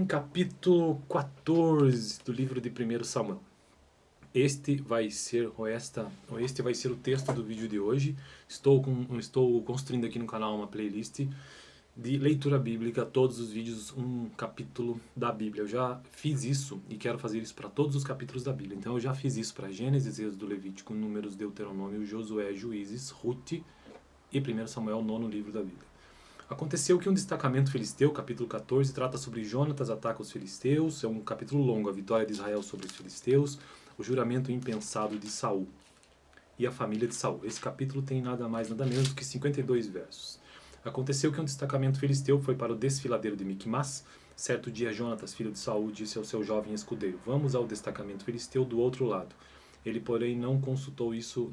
Capítulo 14 do livro de 1 Samuel. Este vai ser o texto do vídeo de hoje. Estou construindo aqui no canal uma playlist de leitura bíblica, todos os vídeos, um capítulo da Bíblia. Eu já fiz isso e quero fazer isso para todos os capítulos da Bíblia. Então eu já fiz isso para Gênesis, Êxodo, Levítico, Números, Deuteronômio, Josué, Juízes, Ruth e 1 Samuel, nono livro da Bíblia. Aconteceu que um destacamento filisteu, capítulo 14, trata sobre Jonatas ataca os filisteus, é um capítulo longo, a vitória de Israel sobre os filisteus, o juramento impensado de Saul e a família de Saul. Esse capítulo tem nada mais, nada menos do que 52 versos. Aconteceu que um destacamento filisteu foi para o desfiladeiro de Miquimás. Certo dia, Jonatas, filho de Saul, disse ao seu jovem escudeiro: "Vamos ao destacamento filisteu do outro lado." Ele, porém, não contou isso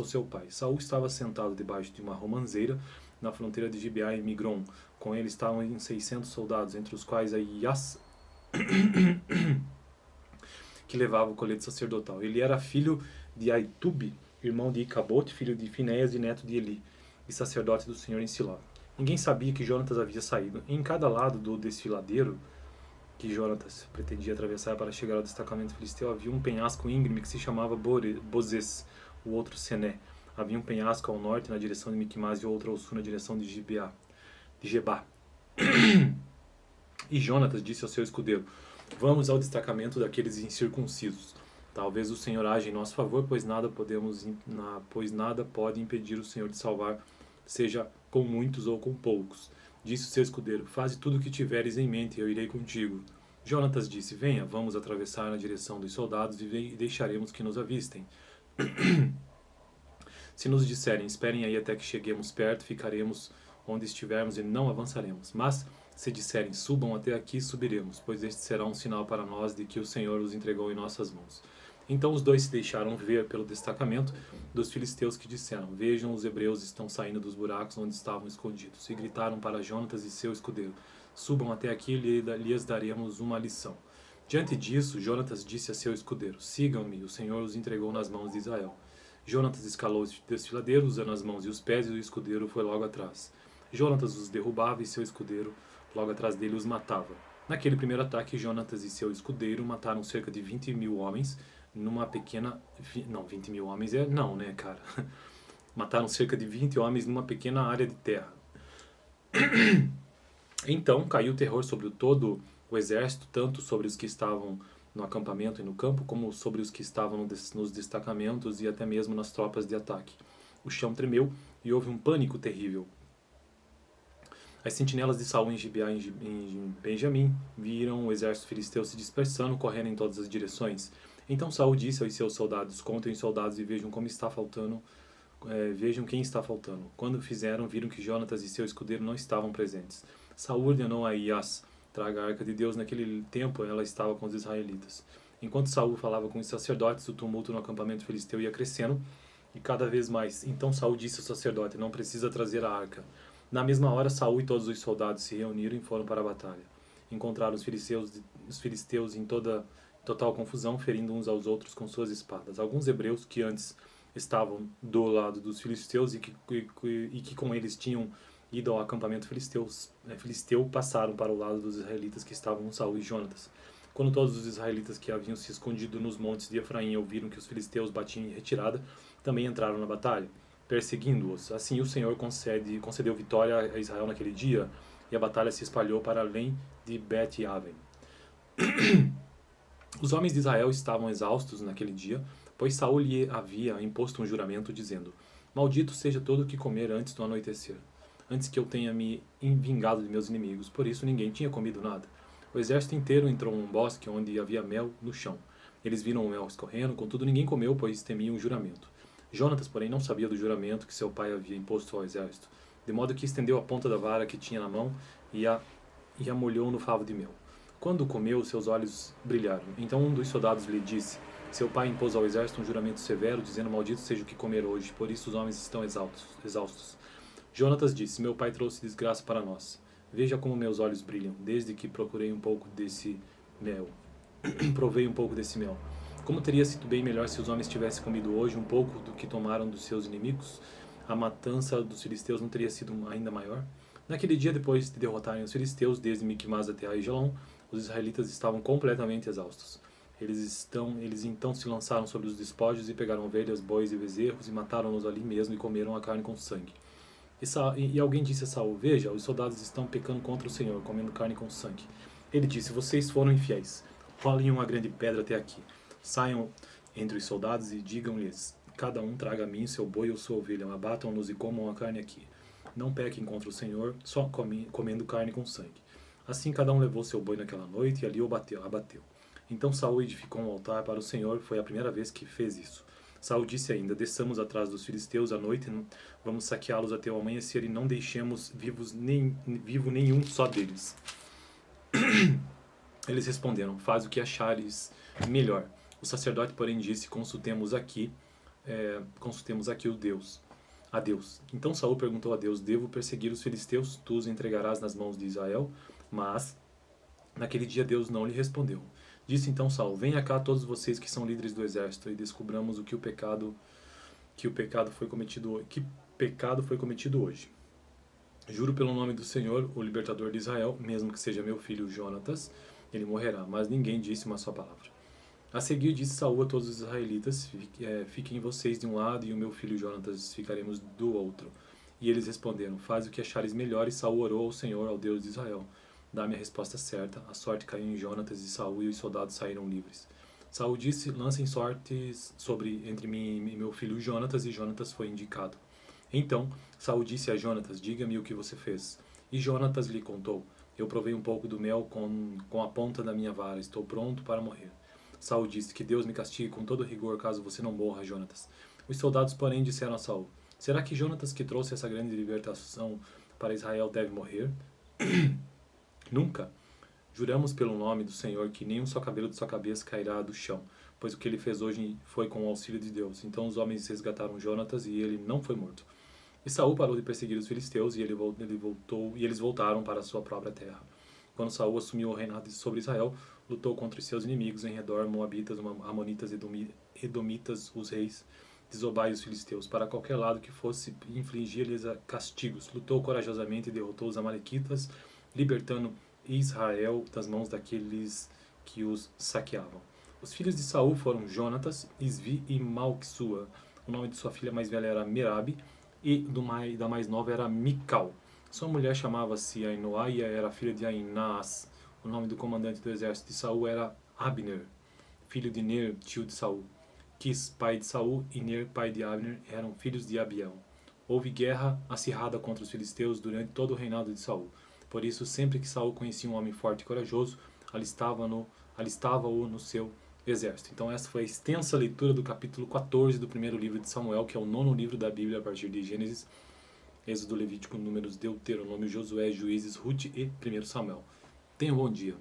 ao seu pai. Saul estava sentado debaixo de uma romanceira na fronteira de Gibeá e Migron. Com ele estavam 600 soldados, entre os quais Ahias, que levava o colete sacerdotal. Ele era filho de Aitube, irmão de Icabote, filho de Finéias e neto de Eli, e sacerdote do Senhor em Siló. Ninguém sabia que Jonatas havia saído. Em cada lado do desfiladeiro que Jonatas pretendia atravessar para chegar ao destacamento filisteu, havia um penhasco íngreme que se chamava Bozez, o outro Sené. Havia um penhasco ao norte na direção de Miquimás e outro ao sul na direção de Gebá. E Jonatas disse ao seu escudeiro: "Vamos ao destacamento daqueles incircuncisos. Talvez o Senhor age em nosso favor, pois nada pode impedir o Senhor de salvar, seja com muitos ou com poucos." Disse o seu escudeiro: "Faze tudo o que tiveres em mente, eu irei contigo." Jonatas disse: "Venha, vamos atravessar na direção dos soldados e deixaremos que nos avistem. Se nos disserem: esperem aí até que cheguemos perto, ficaremos onde estivermos e não avançaremos. Mas se disserem: subam até aqui, subiremos, pois este será um sinal para nós de que o Senhor os entregou em nossas mãos." Então os dois se deixaram ver pelo destacamento dos filisteus, que disseram: "Vejam, os hebreus estão saindo dos buracos onde estavam escondidos." E gritaram para Jonatas e seu escudeiro: "Subam até aqui e lhes daremos uma lição." Diante disso, Jonatas disse a seu escudeiro: "Sigam-me, o Senhor os entregou nas mãos de Israel." Jonatas escalou o desfiladeiro, usando as mãos e os pés, e o escudeiro foi logo atrás. Jonatas os derrubava e seu escudeiro, logo atrás dele, os matava. Naquele primeiro ataque, Jonatas e seu escudeiro mataram cerca de 20.000 homens numa pequena... Não, 20.000 homens é... Não, né, cara? Mataram cerca de 20 homens numa pequena área de terra. Então caiu terror sobre todo o exército, tanto sobre os que estavam no acampamento e no campo, como sobre os que estavam nos destacamentos e até mesmo nas tropas de ataque. O chão tremeu e houve um pânico terrível. As sentinelas de Saul em Gibeá e em Benjamim viram o exército filisteu se dispersando, correndo em todas as direções. Então Saul disse aos seus soldados: "Contem os soldados e vejam como está faltando, vejam quem está faltando." Quando fizeram, viram que Jonatas e seu escudeiro não estavam presentes. Saul ordenou a Ahias: "Traga a arca de Deus." Naquele tempo ela estava com os israelitas. Enquanto Saul falava com os sacerdotes, o tumulto no acampamento filisteu ia crescendo e cada vez mais. Então Saul disse ao sacerdote: "Não precisa trazer a arca." Na mesma hora, Saul e todos os soldados se reuniram e foram para a batalha. Encontraram os filisteus em total confusão, ferindo uns aos outros com suas espadas. Alguns hebreus que antes estavam do lado dos filisteus e que com eles tinham ido ao acampamento filisteu, passaram para o lado dos israelitas que estavam com Saul e Jonatas. Quando todos os israelitas que haviam se escondido nos montes de Efraim ouviram que os filisteus batiam em retirada, também entraram na batalha, perseguindo-os. Assim o Senhor concedeu vitória a Israel naquele dia, e a batalha se espalhou para além de Bet-Aven. Os homens de Israel estavam exaustos naquele dia, pois Saul lhe havia imposto um juramento, dizendo: "Maldito seja todo o que comer antes do anoitecer, antes que eu tenha me vingado de meus inimigos." Por isso ninguém tinha comido nada. O exército inteiro entrou num bosque onde havia mel no chão. Eles viram o mel escorrendo, contudo ninguém comeu, pois temiam o juramento. Jonatas, porém, não sabia do juramento que seu pai havia imposto ao exército, de modo que estendeu a ponta da vara que tinha na mão e a molhou no favo de mel. Quando comeu, seus olhos brilharam. Então um dos soldados lhe disse: "Seu pai impôs ao exército um juramento severo, dizendo: maldito seja o que comer hoje, por isso os homens estão exaustos." Jonatas disse: "Meu pai trouxe desgraça para nós. Veja como meus olhos brilham, desde que provei um pouco desse mel. Como teria sido bem melhor se os homens tivessem comido hoje um pouco do que tomaram dos seus inimigos? A matança dos filisteus não teria sido ainda maior?" Naquele dia, depois de derrotarem os filisteus, desde Miquimás até Aijalon, os israelitas estavam completamente exaustos. Eles então se lançaram sobre os despojos e pegaram ovelhas, bois e bezerros e mataram-nos ali mesmo e comeram a carne com sangue. E alguém disse a Saul: Veja, os soldados estão pecando contra o Senhor, comendo carne com sangue. Ele disse: Vocês foram infiéis. Rolem uma grande pedra até aqui. Saiam entre os soldados e digam-lhes: Cada um traga a mim seu boi ou sua ovelha. Abatam-nos e comam a carne aqui. Não pequem contra o Senhor, só comendo carne com sangue. Assim cada um levou seu boi naquela noite e ali o abateu. Então Saul edificou um altar para o Senhor. Foi a primeira vez que fez isso. Saul disse ainda: Desçamos atrás dos filisteus à noite, vamos saqueá-los até o amanhecer e não deixemos vivo nenhum só deles. Eles responderam: Faz o que achares melhor. O sacerdote, porém, disse: Consultemos aqui a Deus. Então Saul perguntou a Deus: Devo perseguir os filisteus? Tu os entregarás nas mãos de Israel? Mas naquele dia Deus não lhe respondeu. Disse então Saul: Venha cá todos vocês que são líderes do exército e descubramos o pecado foi cometido hoje. Juro pelo nome do Senhor, o libertador de Israel, mesmo que seja meu filho Jonatas, ele morrerá. Mas ninguém disse uma só palavra. A seguir disse Saul a todos os israelitas: Fiquem vocês de um lado e o meu filho Jonatas ficaremos do outro. E eles responderam: Faz o que achares melhor. E Saul orou ao Senhor, ao Deus de Israel. Dá-me a resposta certa. A sorte caiu em Jonatas e Saul, e os soldados saíram livres. Saul disse: Lancem sortes entre mim e meu filho Jonatas, e Jonatas foi indicado. Então Saul disse a Jonatas: Diga-me o que você fez. E Jonatas lhe contou: Eu provei um pouco do mel com a ponta da minha vara. Estou pronto para morrer. Saul disse: Que Deus me castigue com todo rigor caso você não morra, Jonatas. Os soldados, porém, disseram a Saul: Será que Jonatas, que trouxe essa grande libertação para Israel, deve morrer? Nunca. Juramos pelo nome do Senhor que nem um só cabelo de sua cabeça cairá do chão, pois o que ele fez hoje foi com o auxílio de Deus. Então os homens resgataram Jonatas e ele não foi morto. E Saul parou de perseguir os filisteus e eles voltaram para a sua própria terra. Quando Saul assumiu o reinado sobre Israel, lutou contra os seus inimigos em redor, Moabitas, Amonitas, Edomitas, os reis de Zobá e os filisteus. Para qualquer lado que fosse, infligia-lhes castigos. Lutou corajosamente e derrotou os amalequitas, libertando Israel das mãos daqueles que os saqueavam. Os filhos de Saul foram Jonatas, Isvi e Malquissua. O nome de sua filha mais velha era Merabi e da mais nova era Mical. Sua mulher chamava-se Ainoá e era filha de Ainaas. O nome do comandante do exército de Saul era Abner, filho de Ner, tio de Saul. Quis, pai de Saul, e Ner, pai de Abner, eram filhos de Abiel. Houve guerra acirrada contra os filisteus durante todo o reinado de Saul. Por isso, sempre que Saul conhecia um homem forte e corajoso, alistava-o no seu exército. Então essa foi a extensa leitura do capítulo 14 do primeiro livro de Samuel, que é o 9º livro da Bíblia a partir de Gênesis, Êxodo, Levítico, Números, Deuteronômio, Josué, Juízes, Rute e 1 Samuel. Tenha um bom dia.